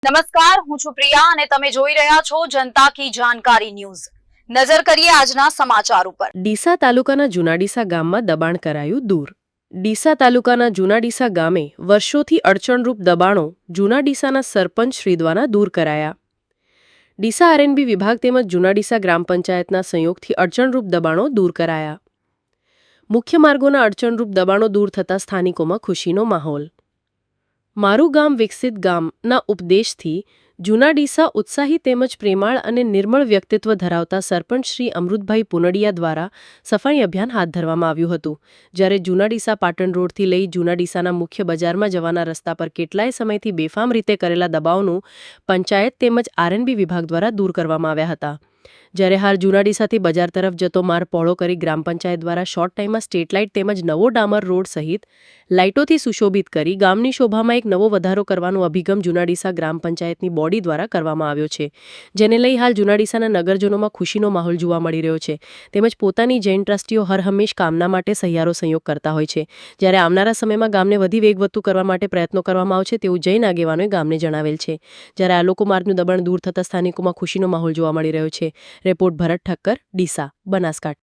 નમસ્કાર, હું છું પ્રિયા અને તમે જોઈ રહ્યા છો જનતા કી જાણકારી ન્યૂઝ। નજર કરીએ આજના સમાચાર ઉપર। ડીસા તાલુકાના જૂના ડીસા ગામમાં દબાણ કરાયું દૂર। ડીસા તાલુકાના જૂના ડીસા ગામે વર્ષોથી અડચણરૂપ દબાણો જૂના ડીસાના સરપંચ શ્રી દ્વારા દૂર કરાયા। ડીસા આરએનબી વિભાગ તેમજ જૂના ડીસા ગ્રામ પંચાયતના સંયોગથી અડચણરૂપ દબાણો દૂર કરાયા। મુખ્ય માર્ગોના અડચણરૂપ દબાણો દૂર થતા સ્થાનિકોમાં ખુશીનો માહોલ। મારું ગામ વિકસિત ગામના ઉપદેશથી જૂના ડીસા ઉત્સાહી તેમજ પ્રેમાળ અને નિર્મળ વ્યક્તિત્વ ધરાવતા સરપંચ શ્રી અમૃતભાઈ પુનડિયા દ્વારા સફાઈ અભિયાન હાથ ધરવામાં આવ્યું હતું। જ્યારે જૂના ડીસા પાટણ રોડથી લઈ જૂના ડીસાના મુખ્ય બજારમાં જવાના રસ્તા પર કેટલાય સમયથી બેફામ રીતે કરેલા દબાવોનું પંચાયત તેમજ આરએનબી વિભાગ દ્વારા દૂર કરવામાં આવ્યા હતા। જ્યારે હાલ જૂના ડીસાથી બજાર તરફ જતો માર્ગ પહોળો કરી ગ્રામ પંચાયત દ્વારા શોર્ટ ટાઈમમાં સ્ટ્રીટ લાઇટ તેમજ નવો ડામર રોડ સહિત લાઇટોથી સુશોભિત કરી ગામની શોભામાં એક નવો વધારો કરવાનો અભિગમ જૂના ડીસા ગ્રામ પંચાયતની બોડી દ્વારા કરવામાં આવ્યો છે, જેને લઈ હાલ જૂના ડીસાના નગરજનોમાં ખુશીનો માહોલ જોવા મળી રહ્યો છે। તેમજ પોતાની જૈન ટ્રસ્ટીઓ હરહંમેશ કામના માટે સહિયારો સંયોગ કરતા હોય છે। જ્યારે આવનારા સમયમાં ગામને વધી વેગવત્તું કરવા માટે પ્રયત્નો કરવામાં આવશે તેવું જૈન આગેવાનોએ ગામને જણાવેલ છે। જ્યારે આ લોકો માર્ગનું દબાણ દૂર થતા સ્થાનિકોમાં ખુશીનો માહોલ જોવા મળી રહ્યો છે। રિપોર્ટ ભરત ઠક્કર, ડીસા, બનાસકાંઠા।